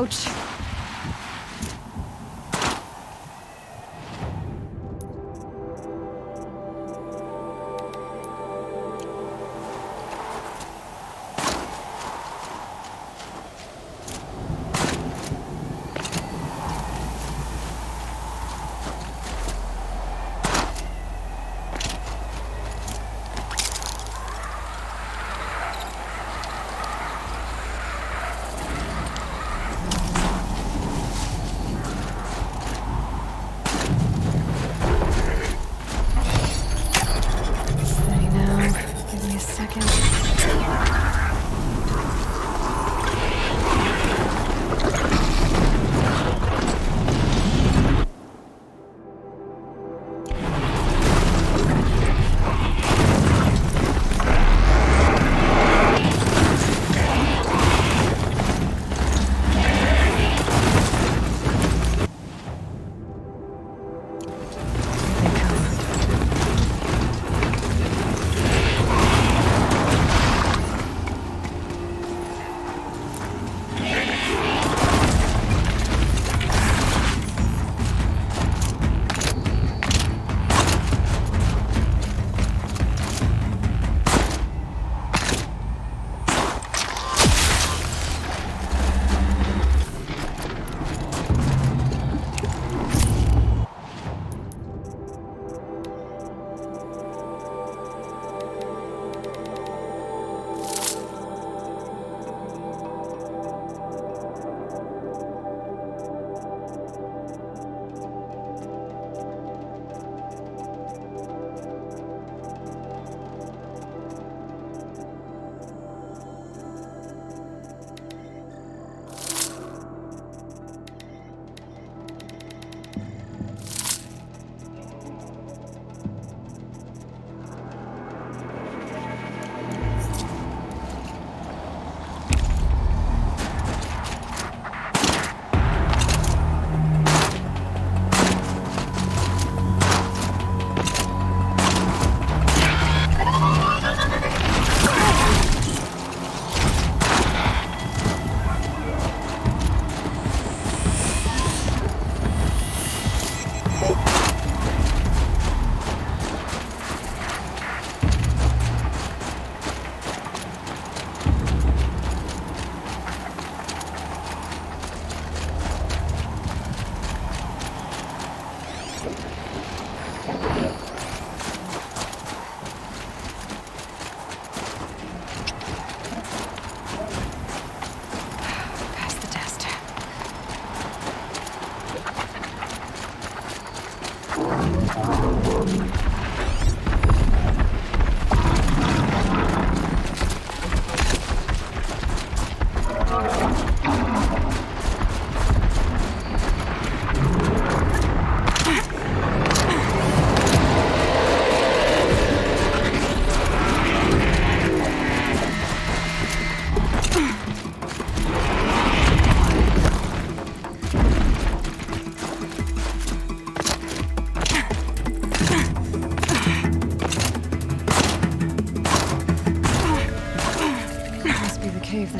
Ouch.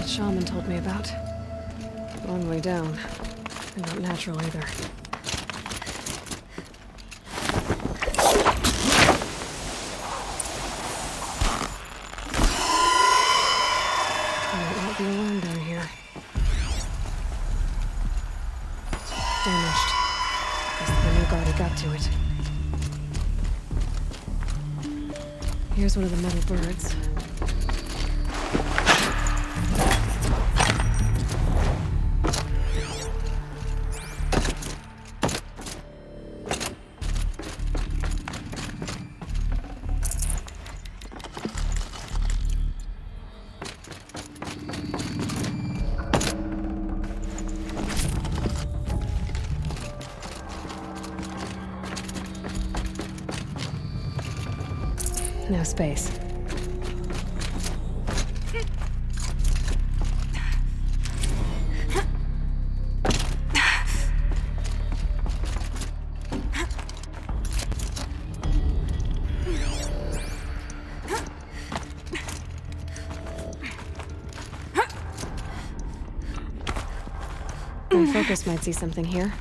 Shaman told me about. Long way down. And not natural either. Might not be alone down here. Damaged. Guess the new guard got to it. Here's one of the metal birds. No space. focus might see something here.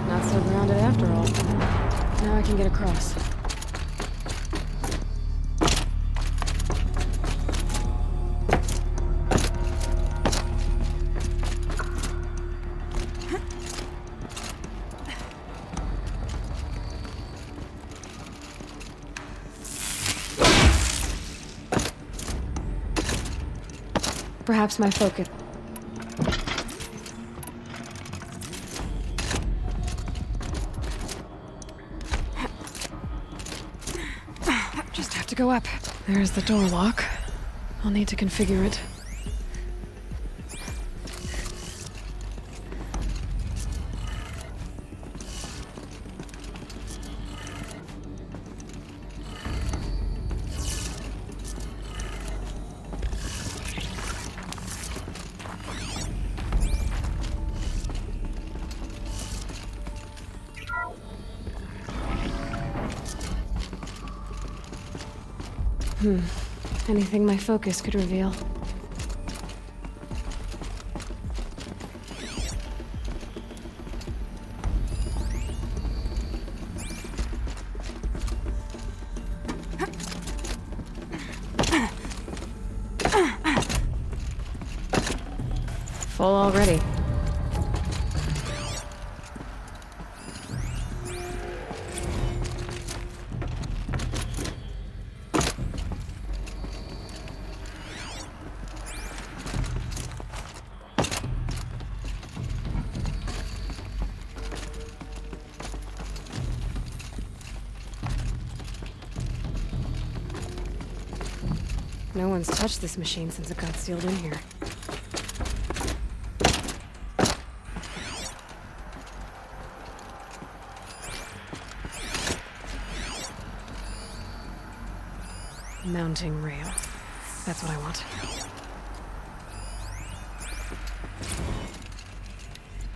Not so grounded after all. Now I can get across. Perhaps my focus... Just have to go up. There's the door lock. I'll need to configure it. Anything my focus could reveal. Full already. No one's touched this machine since it got sealed in here. Mounting rail. That's what I want.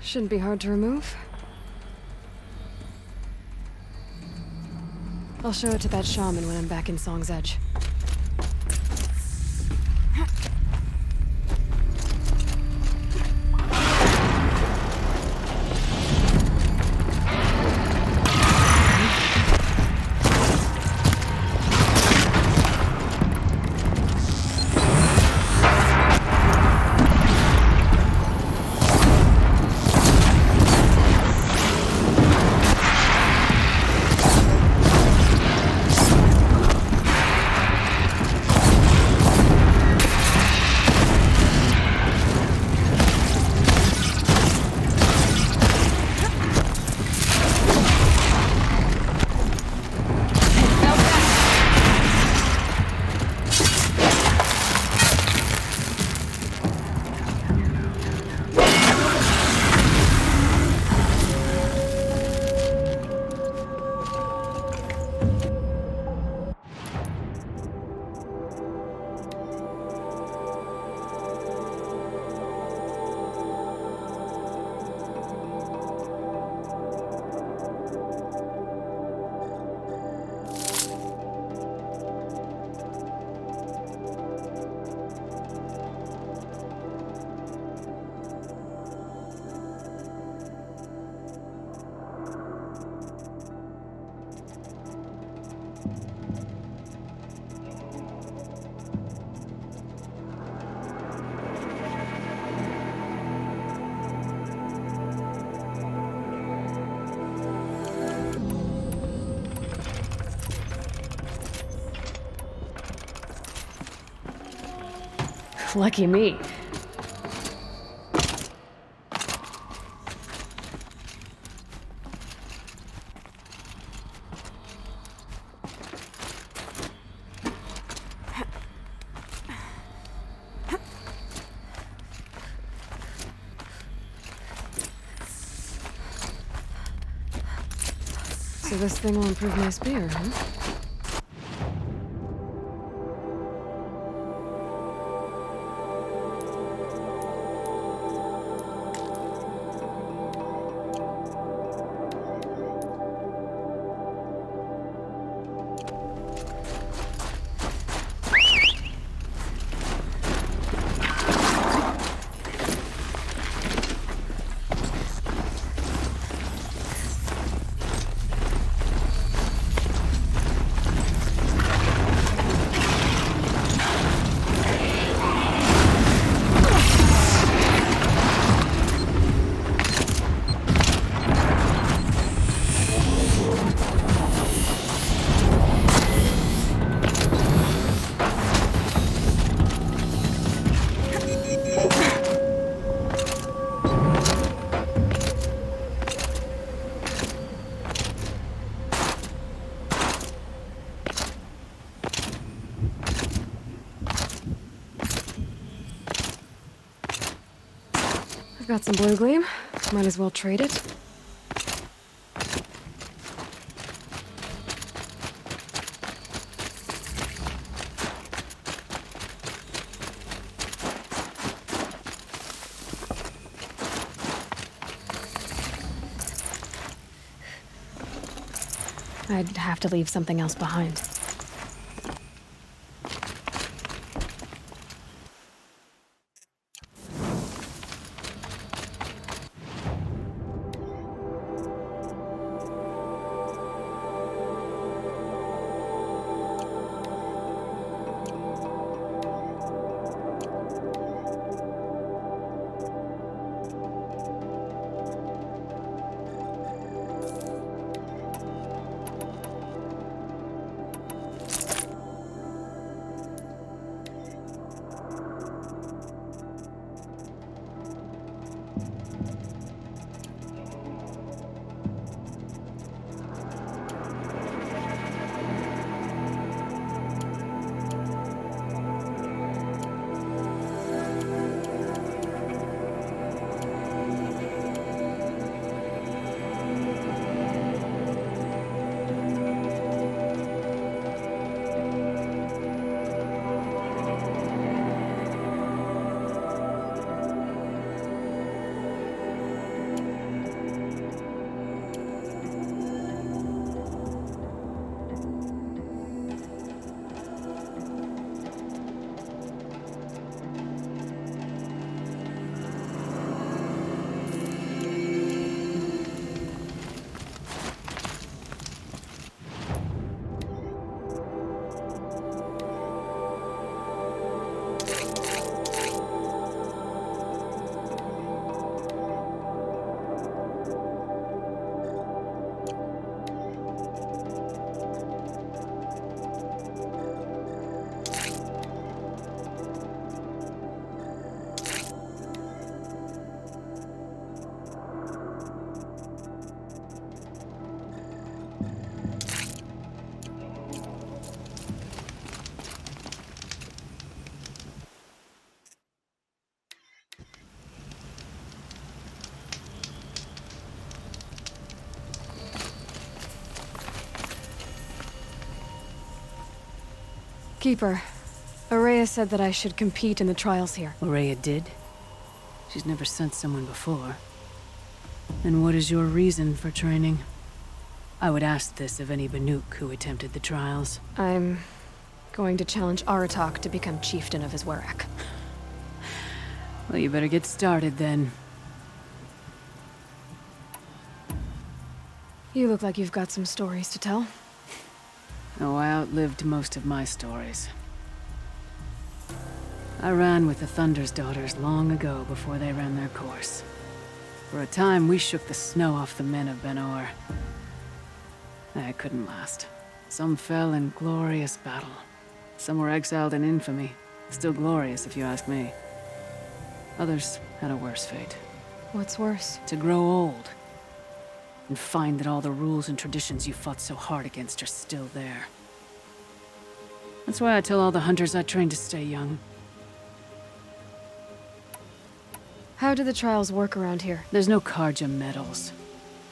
Shouldn't be hard to remove. I'll show it to that shaman when I'm back in Song's Edge. Lucky me. So this thing will improve my spear, huh? Got some blue gleam. Might as well trade it. I'd have to leave something else behind. Keeper, Araya said that I should compete in the trials here. Araya did? She's never sent someone before. And what is your reason for training? I would ask this of any Banuk who attempted the trials. I'm going to challenge Aratak to become chieftain of his Werak. Well, you better get started then. You look like you've got some stories to tell. Oh, I outlived most of my stories. I ran with the Thunder's daughters long ago before they ran their course. For a time, we shook the snow off the men of Ben-Or. That couldn't last. Some fell in glorious battle. Some were exiled in infamy. Still glorious, if you ask me. Others had a worse fate. What's worse? To grow old. And find that all the rules and traditions you fought so hard against are still there. That's why I tell all the hunters I train to stay young. How do the trials work around here? There's no Karja medals.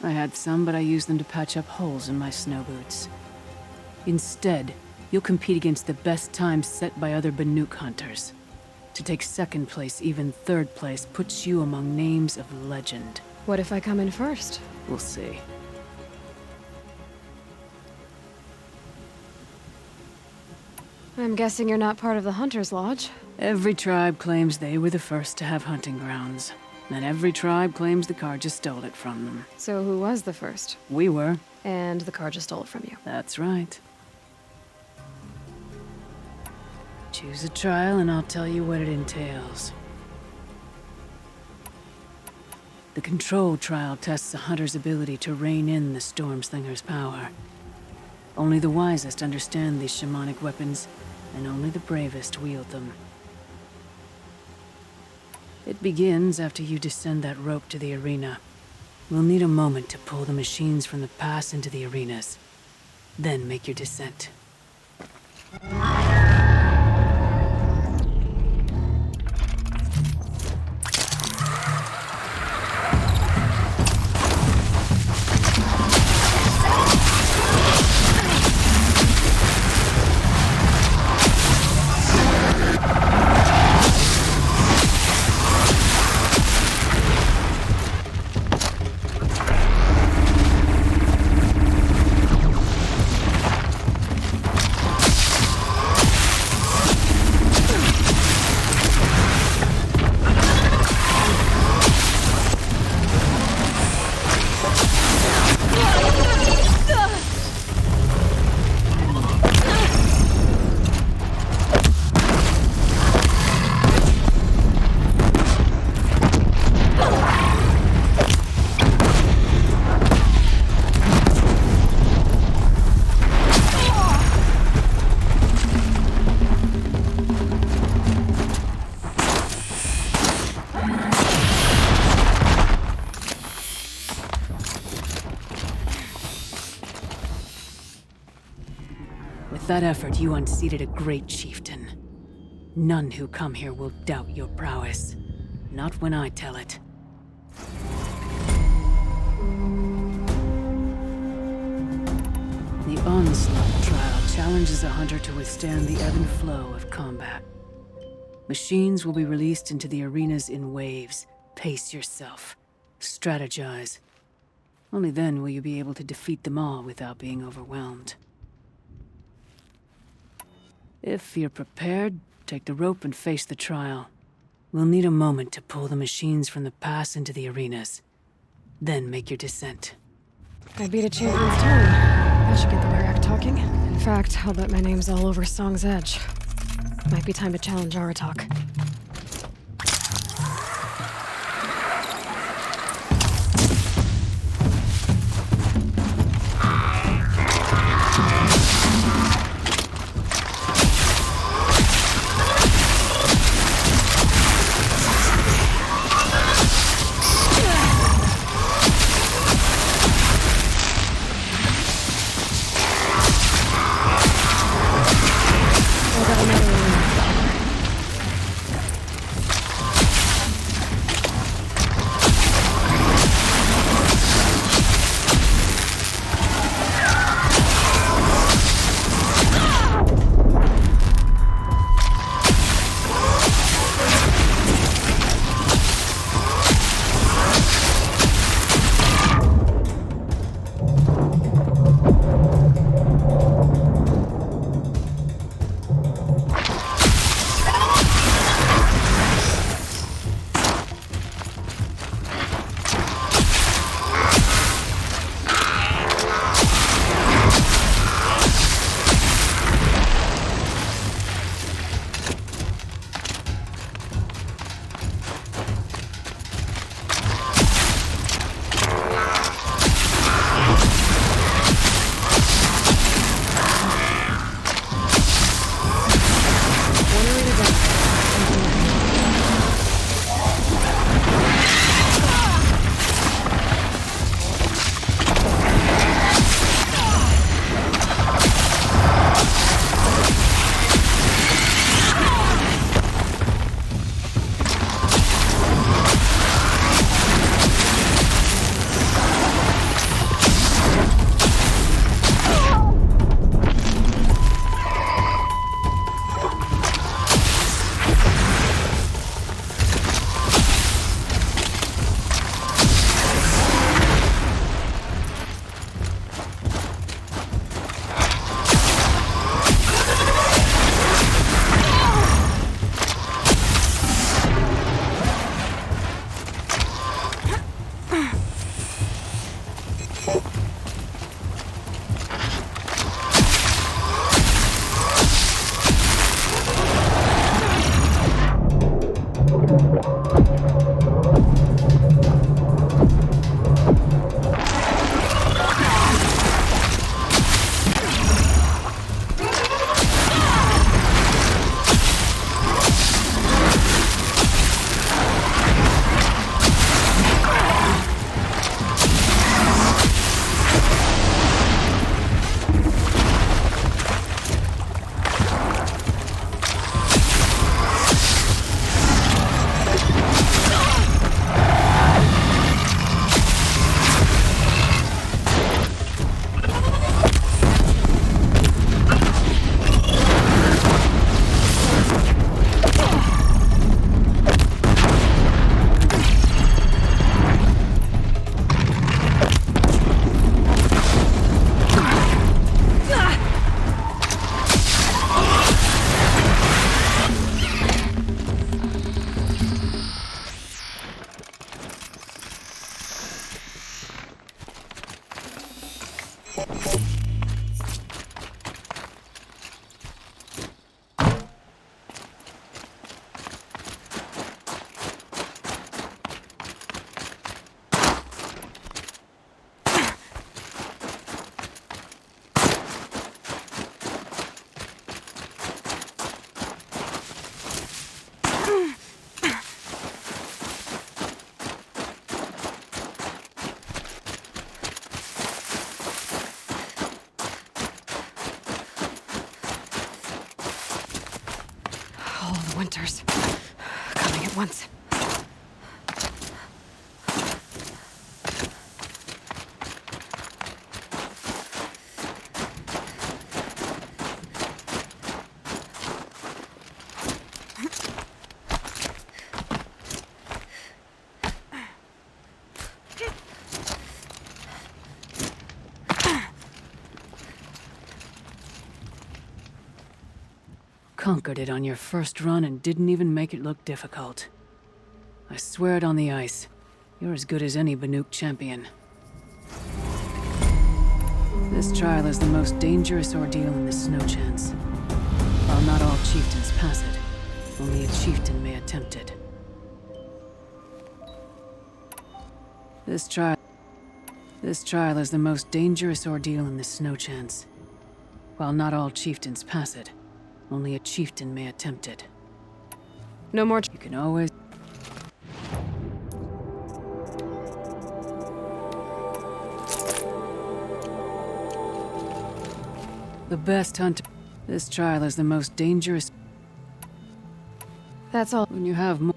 I had some, but I used them to patch up holes in my snow boots. Instead, you'll compete against the best times set by other Banuk hunters. To take second place, even third place, puts you among names of legend. What if I come in first? We'll see. I'm guessing you're not part of the Hunter's Lodge. Every tribe claims they were the first to have hunting grounds. And every tribe claims the Karja stole it from them. So who was the first? We were. And the Karja stole it from you. That's right. Choose a trial and I'll tell you what it entails. The control trial tests a hunter's ability to rein in the Stormslinger's power. Only the wisest understand these shamanic weapons, and only the bravest wield them. It begins after you descend that rope to the arena. We'll need a moment to pull the machines from the pass into the arenas. Then make your descent. that effort, you unseated a great chieftain. None who come here will doubt your prowess. Not when I tell it. The Onslaught trial challenges a hunter to withstand the ebb and flow of combat. Machines will be released into the arenas in waves. Pace yourself. Strategize. Only then will you be able to defeat them all without being overwhelmed. If you're prepared, take the rope and face the trial. We'll need a moment to pull the machines from the pass into the arenas. Then make your descent. I beat a champion's tongue. That should get the Warrack talking. In fact, I'll bet my name's all over Song's Edge. Might be time to challenge Aratak. winters. Coming at once. Conquered it on your first run and didn't even make it look difficult. I swear it on the ice. You're as good as any Banuk champion. This trial is the most dangerous ordeal in the snow chance. While not all chieftains pass it, only a chieftain may attempt it. This trial is the most dangerous ordeal in the snow chance. While not all chieftains pass it, only a chieftain may attempt it. No more. You can always... The best hunt. This trial is the most dangerous. That's all. When you have more.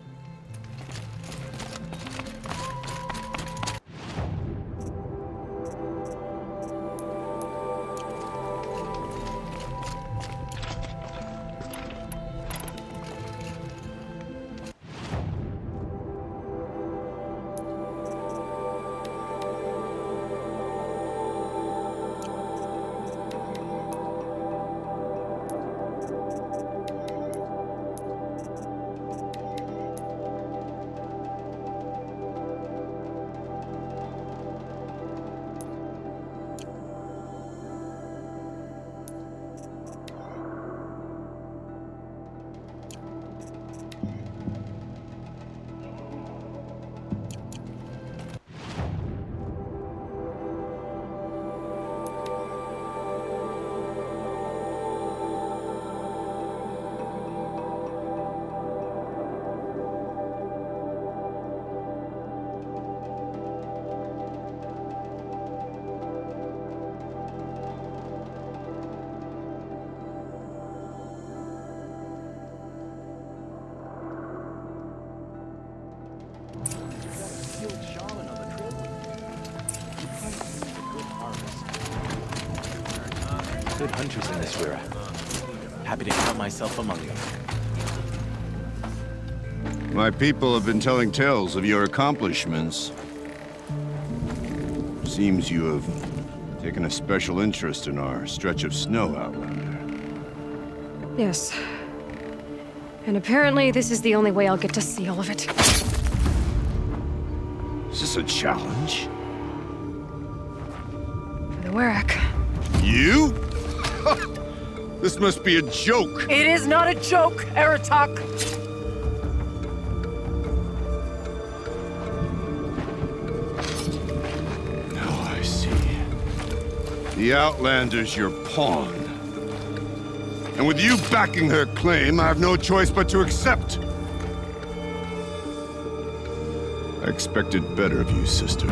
Good hunters in this era. Happy to count myself among them. My people have been telling tales of your accomplishments. Seems you have taken a special interest in our stretch of snow, Outlander. Yes. And apparently this is the only way I'll get to see all of it. Is this a challenge? For the Warwick. You? This must be a joke. It is not a joke, Aratak! Now I see. The Outlander's your pawn. And with you backing her claim, I have no choice but to accept. I expected better of you, sister.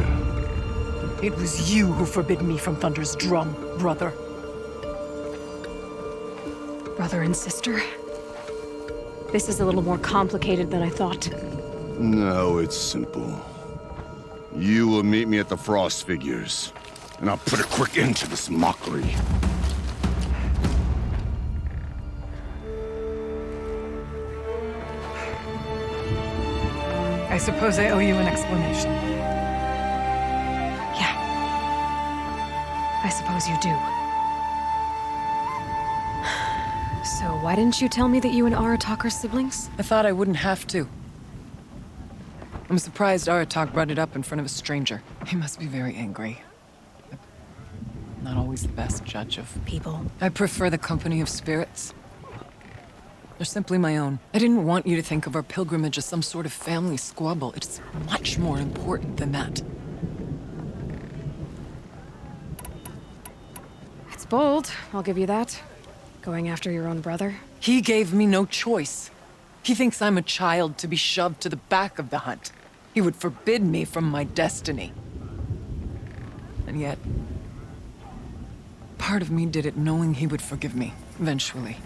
It was you who forbid me from Thunder's drum, brother. Brother and sister? This is a little more complicated than I thought. No, it's simple. You will meet me at the Frost Figures, and I'll put a quick end to this mockery. I suppose I owe you an explanation. Yeah. I suppose you do. So why didn't you tell me that you and Aratak are siblings? I thought I wouldn't have to. I'm surprised Aratak brought it up in front of a stranger. He must be very angry. I'm not always the best judge of People. I prefer the company of spirits. They're simply my own. I didn't want you to think of our pilgrimage as some sort of family squabble. It's much more important than that. It's bold, I'll give you that. Going after your own brother. He gave me no choice. He thinks I'm a child to be shoved to the back of the hunt. He would forbid me from my destiny. And yet, part of me did it knowing he would forgive me, eventually.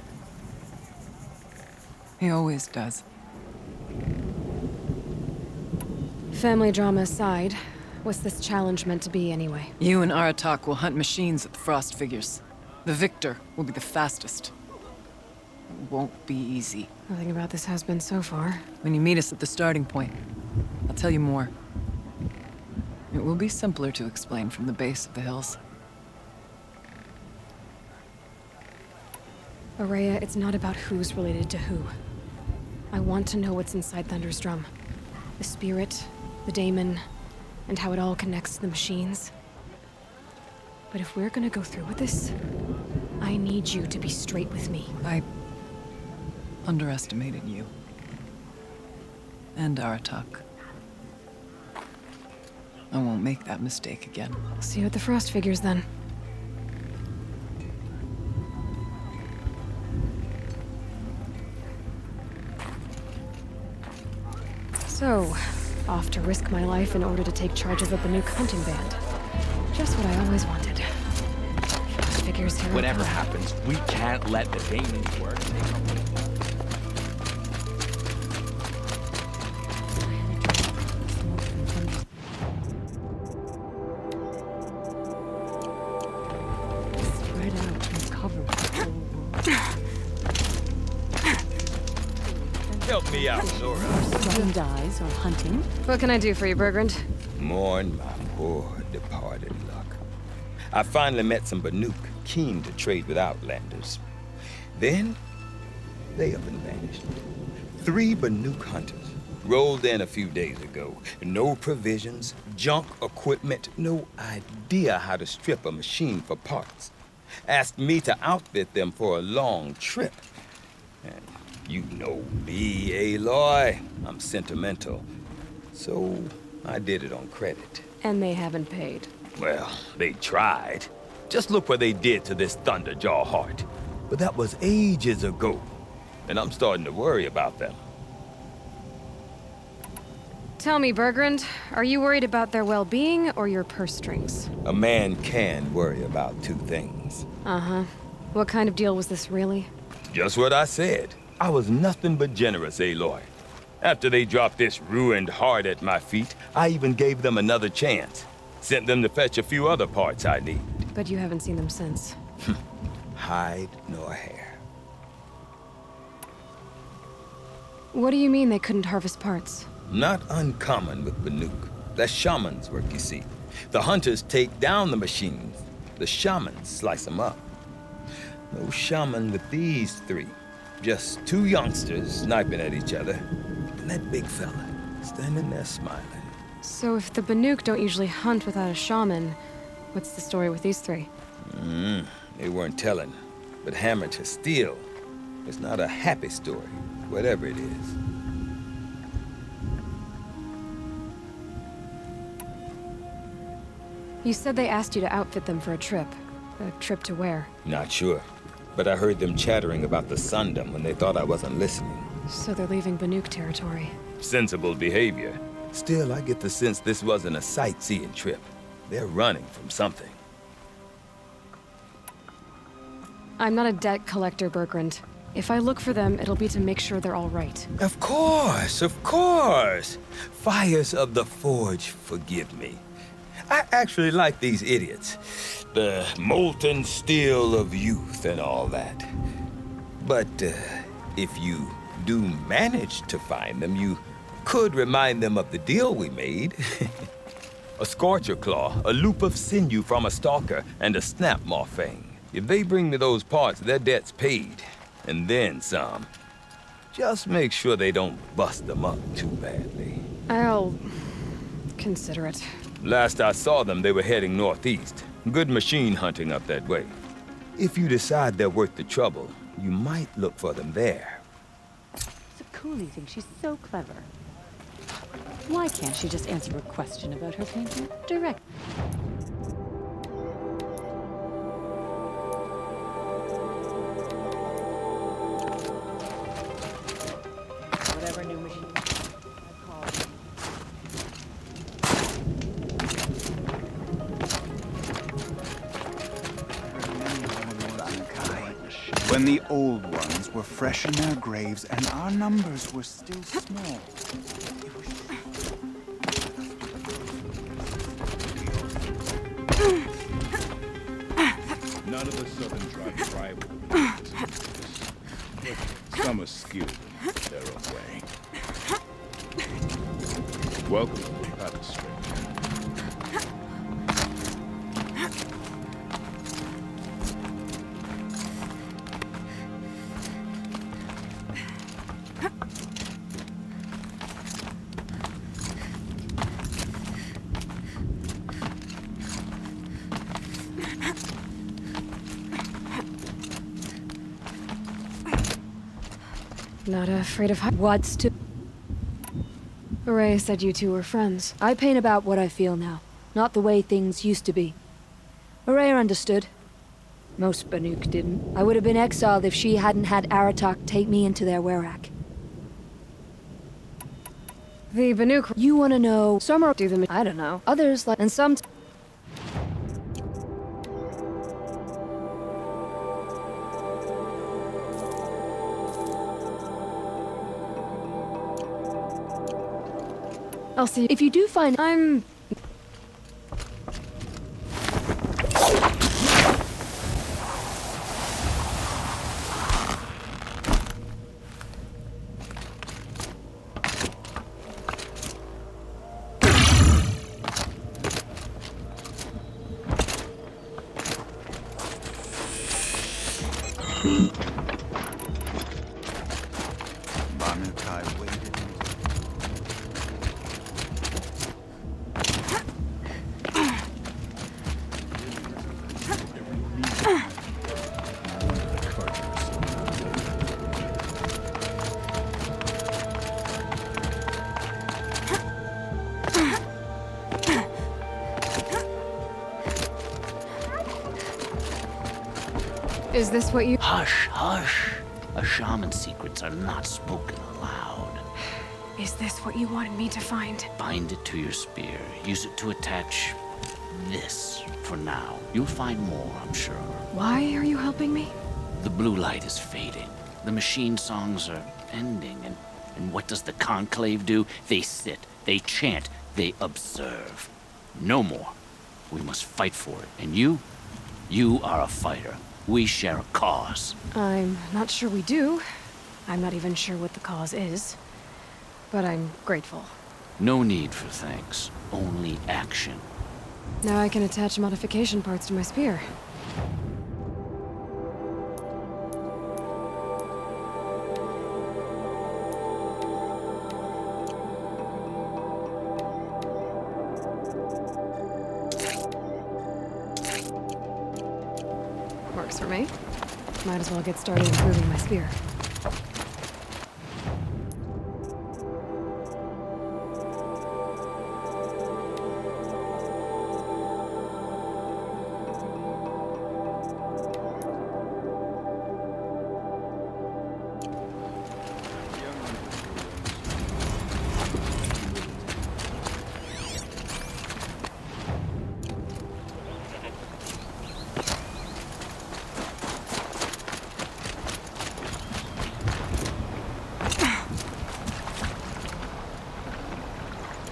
He always does. Family drama aside, what's this challenge meant to be anyway? You and Aratak will hunt machines at the Frost figures. The victor will be the fastest. It won't be easy. Nothing about this has been so far. When you meet us at the starting point, I'll tell you more. It will be simpler to explain from the base of the hills. Araya, it's not about who's related to who. I want to know what's inside Thunder's drum. The spirit, the daemon, and how it all connects to the machines. But if we're gonna go through with this, I need you to be straight with me. I underestimated you. And Aratak. I won't make that mistake again. See you at the Frost figures then. So, off to risk my life in order to take charge of a Banuk hunting band. Just what I always wanted. Frost figures here. Whatever happens, we can't let the daemons work. Spread out and cover the whole world. Help me out, Zora. One dies or hunting. What can I do for you, Bergrand? Mourn my poor departed luck. I finally met some Banuk keen to trade with Outlanders. Then, they up and vanished. 3 Banuk hunters rolled in a few days ago. No provisions, junk equipment, no idea how to strip a machine for parts. Asked me to outfit them for a long trip. And you know me, Aloy. I'm sentimental. So I did it on credit. And they haven't paid. Well, they tried. Just look what they did to this Thunderjaw heart. But that was ages ago. And I'm starting to worry about them. Tell me, Bergrand, are you worried about their well-being or your purse strings? A man can worry about 2 things. Uh-huh. What kind of deal was this, really? Just what I said. I was nothing but generous, Aloy. After they dropped this ruined heart at my feet, I even gave them another chance. Sent them to fetch a few other parts I need. But you haven't seen them since. Hide nor hair. What do you mean they couldn't harvest parts? Not uncommon with Banuk. That's shaman's work, you see. The hunters take down the machines. The shamans slice them up. No shaman with these 3. Just 2 youngsters sniping at each other. And that big fella standing there smiling. So if the Banuk don't usually hunt without a shaman, what's the story with these 3? They weren't telling. But hammer to steel. It's not a happy story, whatever it is. You said they asked you to outfit them for a trip. A trip to where? Not sure. But I heard them chattering about the Sundom when they thought I wasn't listening. So they're leaving Banuk territory. Sensible behavior. Still, I get the sense this wasn't a sightseeing trip. They're running from something. I'm not a debt collector, Bergrand. If I look for them, it'll be to make sure they're all right. Of course, of course. Fires of the Forge, forgive me. I actually like these idiots. The molten steel of youth and all that. But if you do manage to find them, you could remind them of the deal we made. A scorcher claw, a loop of sinew from a stalker, and a snap maw fang. If they bring me those parts, their debt's paid. And then some. Just make sure they don't bust them up too badly. I'll consider it. Last I saw them, they were heading northeast. Good machine hunting up that way. If you decide they're worth the trouble, you might look for them there. Sakuni thinks she's so clever. Why can't she just answer a question about her painting direct? Whatever new machine I call it. When when the old ones were fresh in their graves and our numbers were still small. It was... None of the Southern tribes rival this. Some are skilled in their own way. Welcome to the palace, stranger. Not afraid of What's to... Ray said you two were friends. I paint about what I feel now, not the way things used to be. Ray understood. Most Banuk didn't. I would have been exiled if she hadn't had Aratak take me into their Werak. The Banuk... You want to know... Some are... do them... I don't know. Others like... And some... I'll see. If you do find I'm... Is this what you... Hush, hush. A shaman's secrets are not spoken aloud. Is this what you wanted me to find? Bind it to your spear. Use it to attach this for now. You'll find more, I'm sure. Why are you helping me? The blue light is fading. The machine songs are ending. And what does the conclave do? They sit, they chant, they observe. No more. We must fight for it. And you are a fighter. We share a cause. I'm not sure we do. I'm not even sure what the cause is. But I'm grateful. No need for thanks. Only action. Now I can attach modification parts to my spear. Works for me. Might as well get started improving my spear.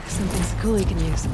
Something Sakuli can use.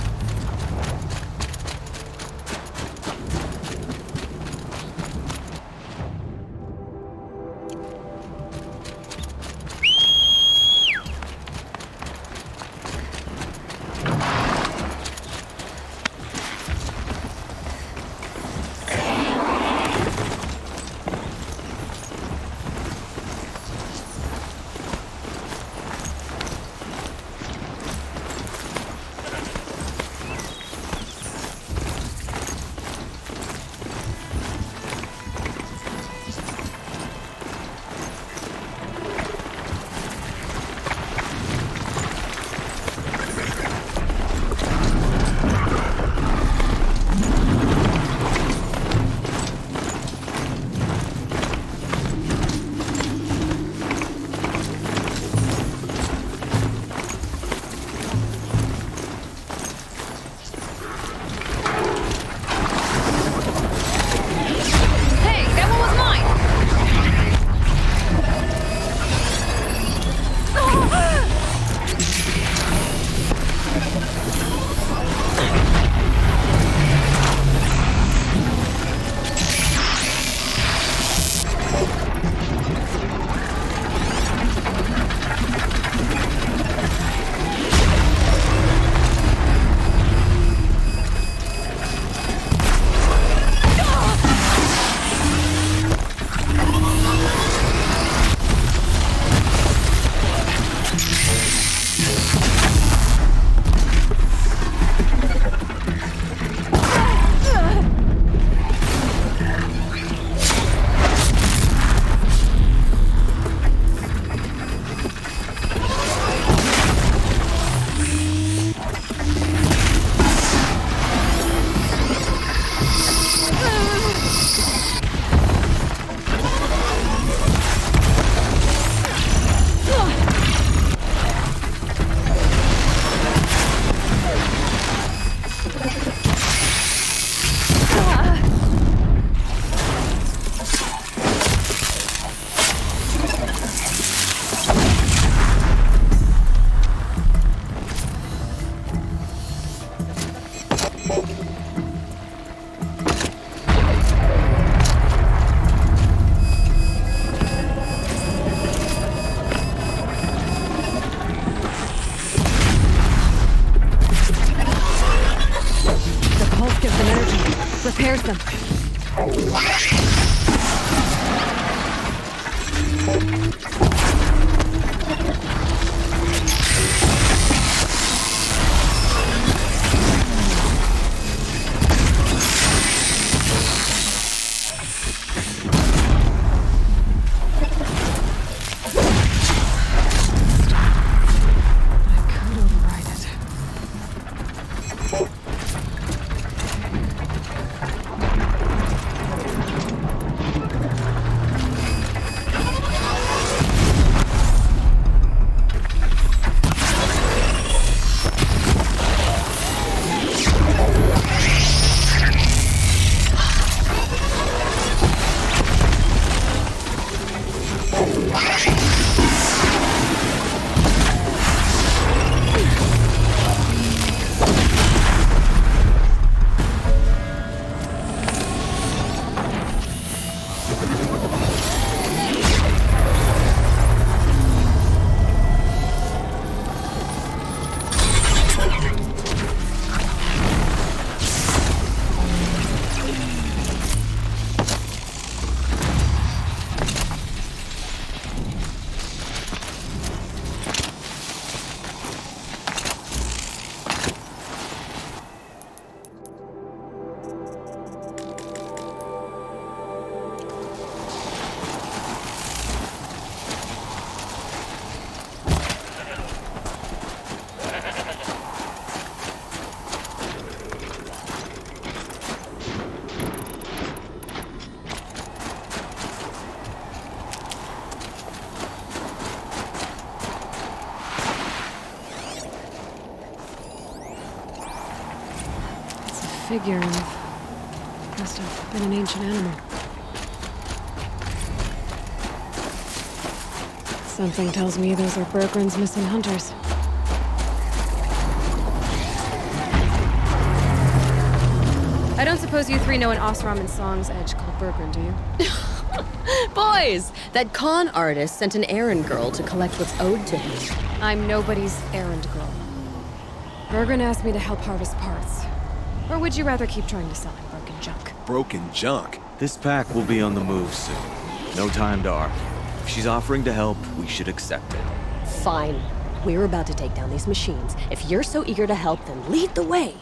them. Figure must have been an ancient animal. Something tells me those are Bergren's missing hunters. I don't suppose you three know an Osram and Song's edge called Bergren, do you? Boys, that con artist sent an errand girl to collect what's owed to him. I'm nobody's errand girl. Bergren asked me to help harvest parts. Or would you rather keep trying to sell him broken junk? Broken junk? This pack will be on the move soon. No time to argue. If she's offering to help, we should accept it. Fine. We're about to take down these machines. If you're so eager to help, then lead the way.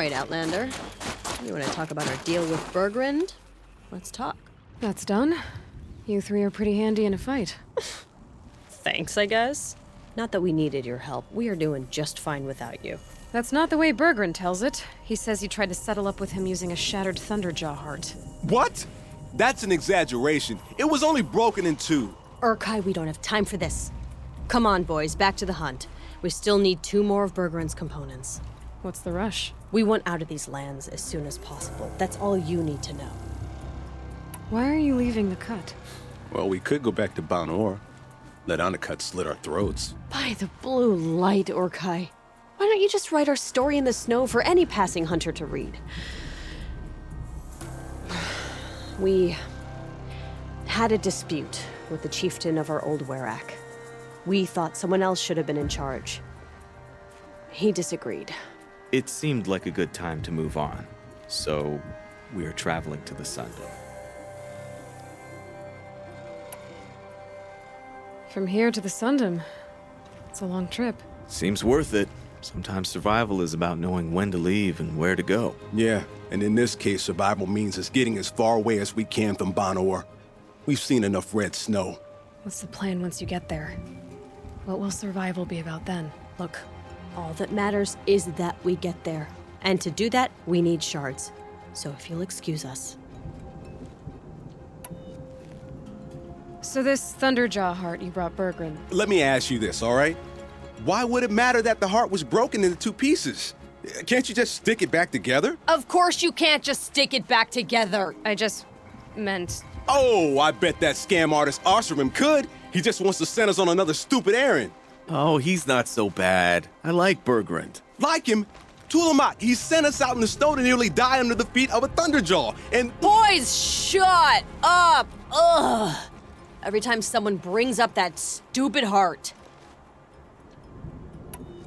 right, Outlander. You want to talk about our deal with Bergrund? Let's talk. That's done. You three are pretty handy in a fight. Thanks, I guess. Not that we needed your help. We are doing just fine without you. That's not the way Bergrund tells it. He says you tried to settle up with him using a shattered Thunderjaw heart. What? That's an exaggeration. It was only broken in two. Urkai, we don't have time for this. Come on, boys, back to the hunt. We still need 2 more of Bergrund's components. What's the rush? We want out of these lands as soon as possible. That's all you need to know. Why are you leaving the cut? Well, we could go back to Banor. Let Undercut slit our throats. By the blue light, Urkai. Why don't you just write our story in the snow for any passing hunter to read? We had a dispute with the chieftain of our old Werak. We thought someone else should have been in charge. He disagreed. It seemed like a good time to move on, so we are traveling to the Sundom. From here to the Sundom. It's a long trip. Seems worth it. Sometimes survival is about knowing when to leave and where to go. Yeah, and in this case, survival means us getting as far away as we can from Banor. We've seen enough red snow. What's the plan once you get there? What will survival be about then? Look, all that matters is that we get there. And to do that, we need shards. So if you'll excuse us. So this Thunderjaw heart you brought Bergrund. Let me ask you this, all right? Why would it matter that the heart was broken into 2 pieces? Can't you just stick it back together? Of course you can't just stick it back together. I just meant... Oh, I bet that scam artist Arsarim could. He just wants to send us on another stupid errand. Oh, he's not so bad. I like Bergrund. Like him? Tulamak, he sent us out in the snow to nearly die under the feet of a Thunderjaw, and... Boys, shut up! Ugh! Every time someone brings up that stupid heart.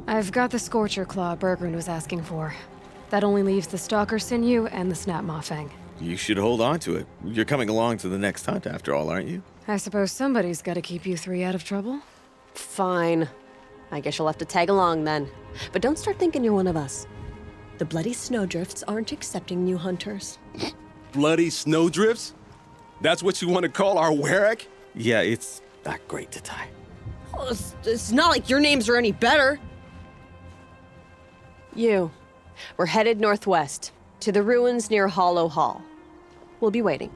I've got the Scorcher Claw Bergrund was asking for. That only leaves the Stalker Sinew and the Snap Maw Fang. You should hold on to it. You're coming along to the next hunt after all, aren't you? I suppose somebody's got to keep you 3 out of trouble. Fine. I guess you'll have to tag along then. But don't start thinking you're one of us. The Bloody Snowdrifts aren't accepting new hunters. Bloody Snowdrifts? That's what you want to call our Werak? Yeah, it's not great to tie. Oh, it's not like your names are any better. We're headed northwest, to the ruins near Hollow Hall. We'll be waiting.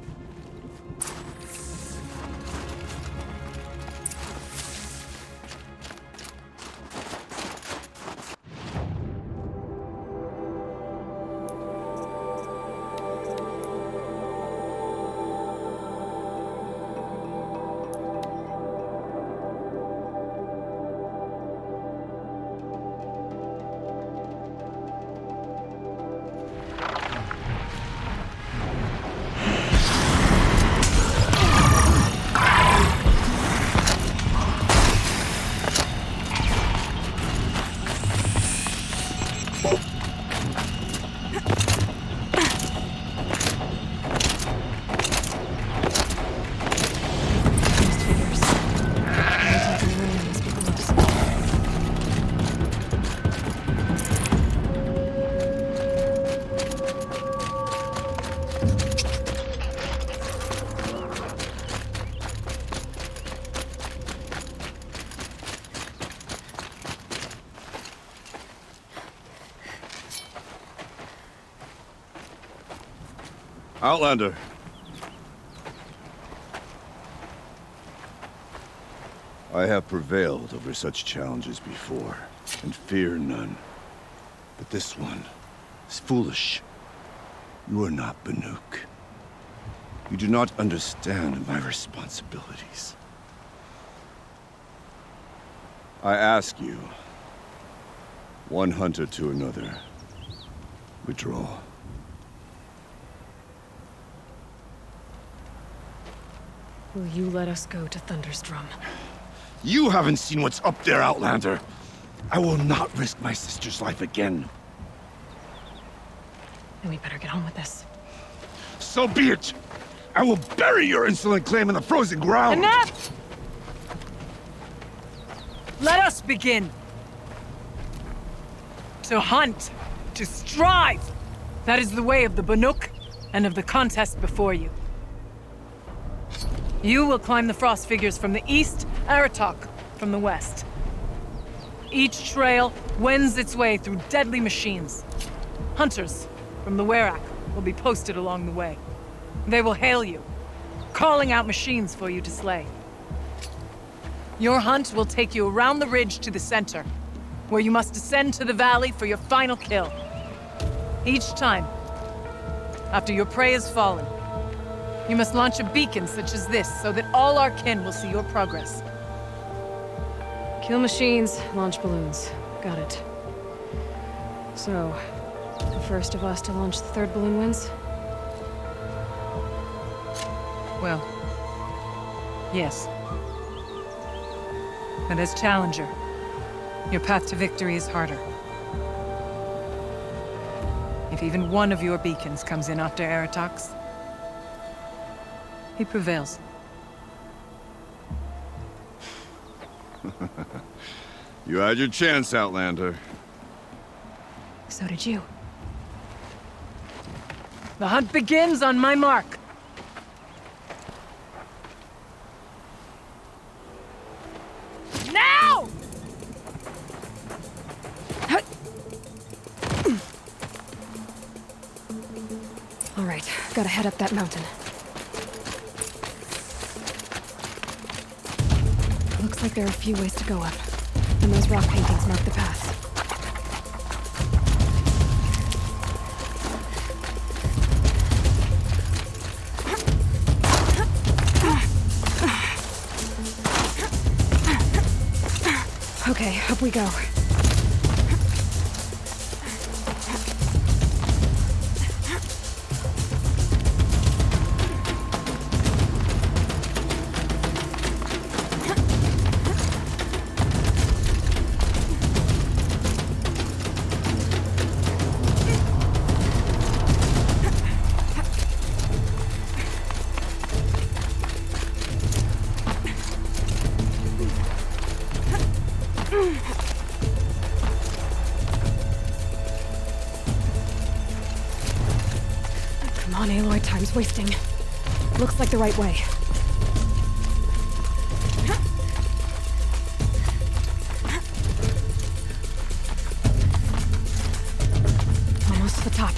Outlander. I have prevailed over such challenges before, and fear none. But this one is foolish. You are not Banuk. You do not understand my responsibilities. I ask you, one hunter to another, withdraw. Will you let us go to Thunderstrom? You haven't seen what's up there, Outlander. I will not risk my sister's life again. Then we better get on with this. So be it! I will bury your insolent claim in the frozen ground! Enough! Let us begin. To hunt to strive! That is the way of the Banuk and of the contest before you. You will climb the frost figures from the east, Aratok from the west. Each trail wends its way through deadly machines. Hunters from the Werak will be posted along the way. They will hail you, calling out machines for you to slay. Your hunt will take you around the ridge to the center, where you must descend to the valley for your final kill. Each time, after your prey has fallen, you must launch a beacon such as this so that all our kin will see your progress. Kill machines, launch balloons. Got it. So, the first of us to launch the third balloon wins? Well, yes. But as challenger, your path to victory is harder. If even one of your beacons comes in after Aratok's, he prevails. You had your chance, Outlander. So did you. The hunt begins on my mark. Now! All right, gotta head up that mountain. Looks like there are a few ways to go up, and those rock paintings mark the path. Okay, up we go. Come on, Aloy, time's wasting. Looks like the right way. Almost to the top.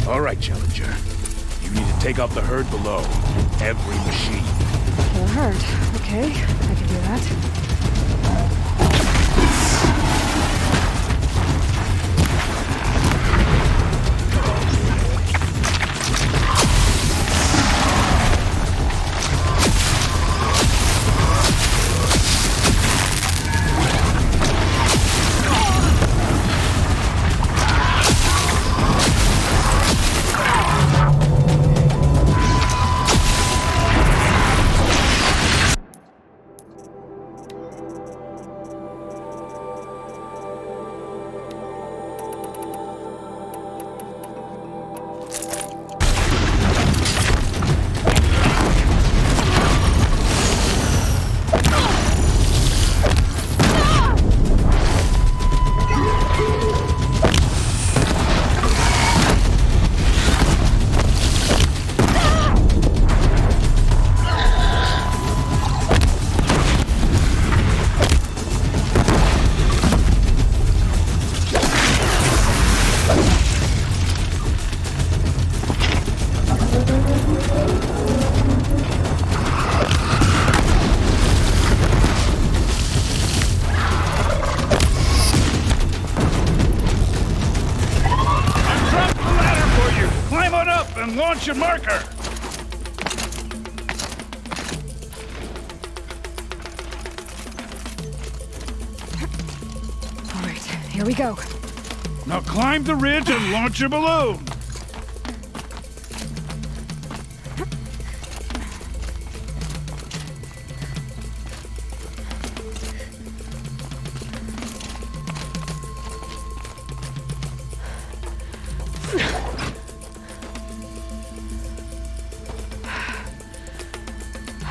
All right, Challenger. You need to take out the herd below. Every machine. Kill a herd. Okay, I can do that. Launch your marker! All right, here we go. Now climb the ridge and launch your balloon!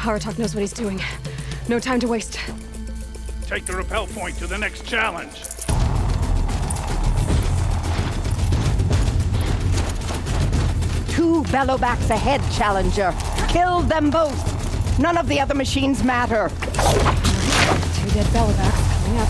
Aratok knows what he's doing. No time to waste. take the rappel point to the next challenge. Two bellowbacks ahead, Challenger. Kill them both. None of the other machines matter. Two dead bellowbacks coming up.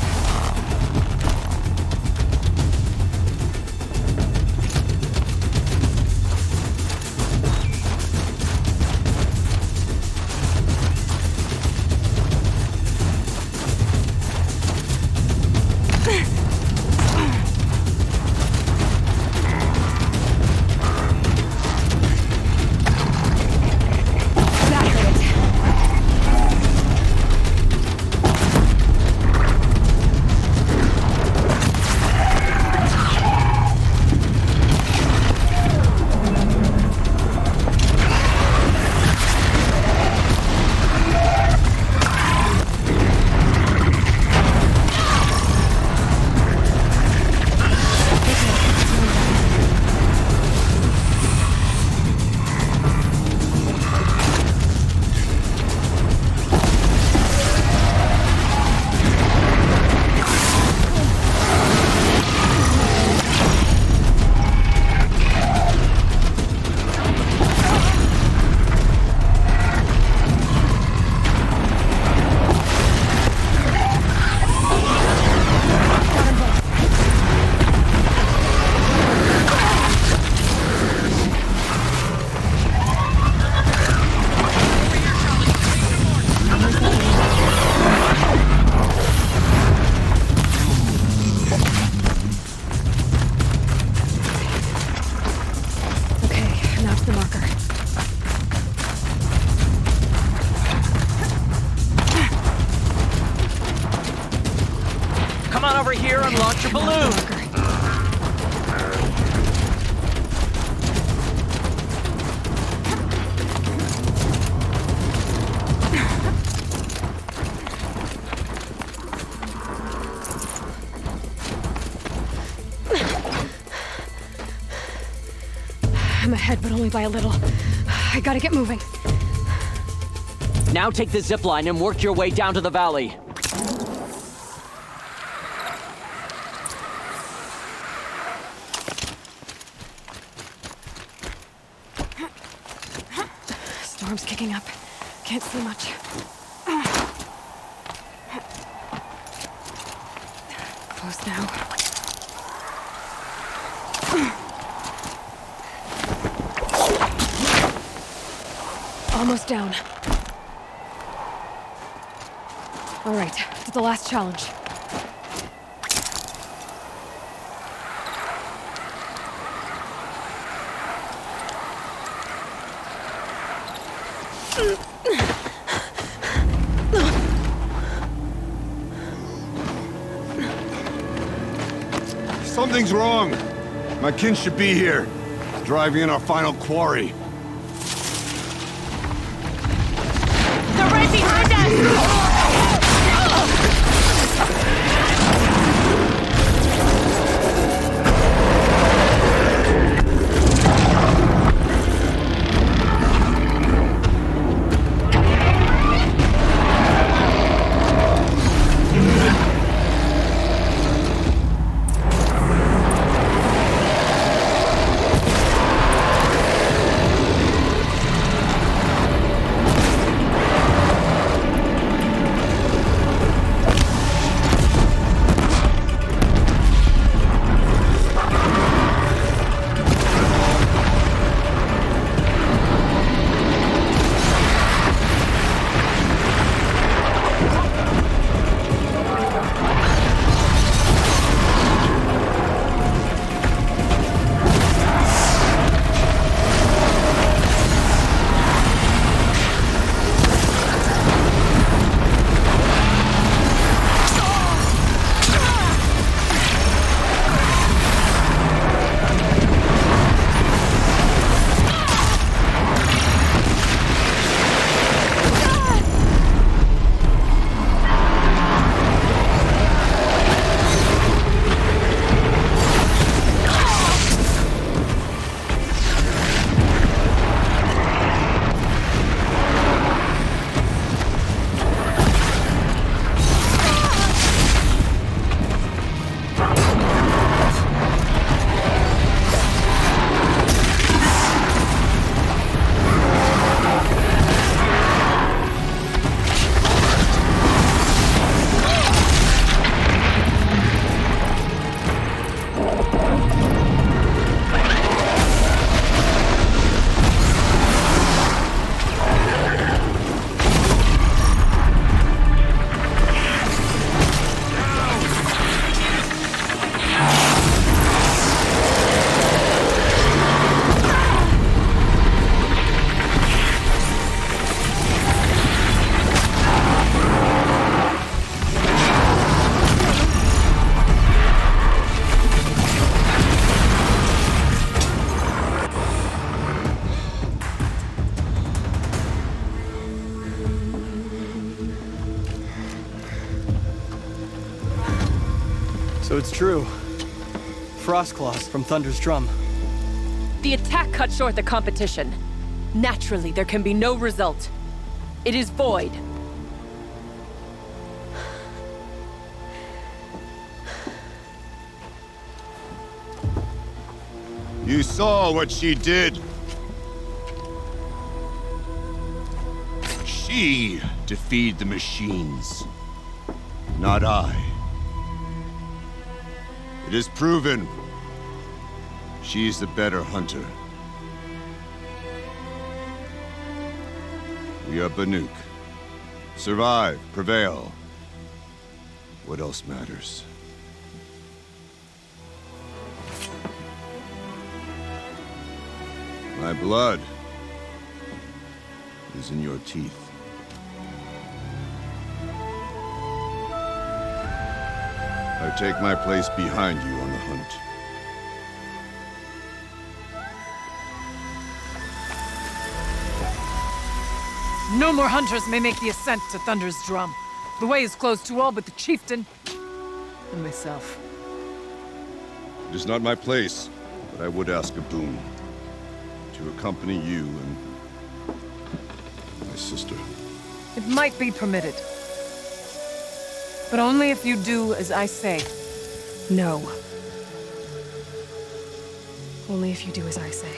Over here and launch your balloon. I'm ahead, but only by a little. I gotta get moving. Now take the zip line and work your way down to the valley. Storm's kicking up. Can't see much. Close now. Almost down. All right, to the last challenge. Something's wrong. My kin should be here, driving in our final quarry. They're right behind us! So it's true. Frostclaws from Thunder's drum. The attack cut short the competition. Naturally, there can be no result. It is void. You saw what she did. She defeated the machines, not I. It is proven. She's the better hunter. We are Banuk. Survive, prevail. What else matters? My blood is in your teeth. I take my place behind you on the hunt. No more hunters may make the ascent to Thunder's drum. The way is closed to all but the chieftain and myself. It is not my place, but I would ask a boon. To accompany you and my sister. It might be permitted. But only if you do as I say. No. Only if you do as I say.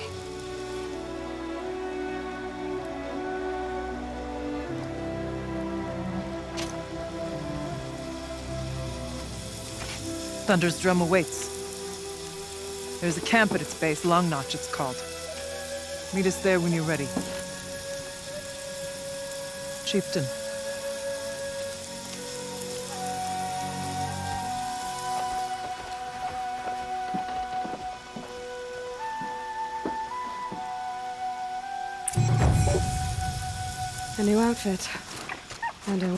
Thunder's drum awaits. There's a camp at its base, Long Notch it's called. Meet us there when you're ready. Chieftain. A new outfit. And a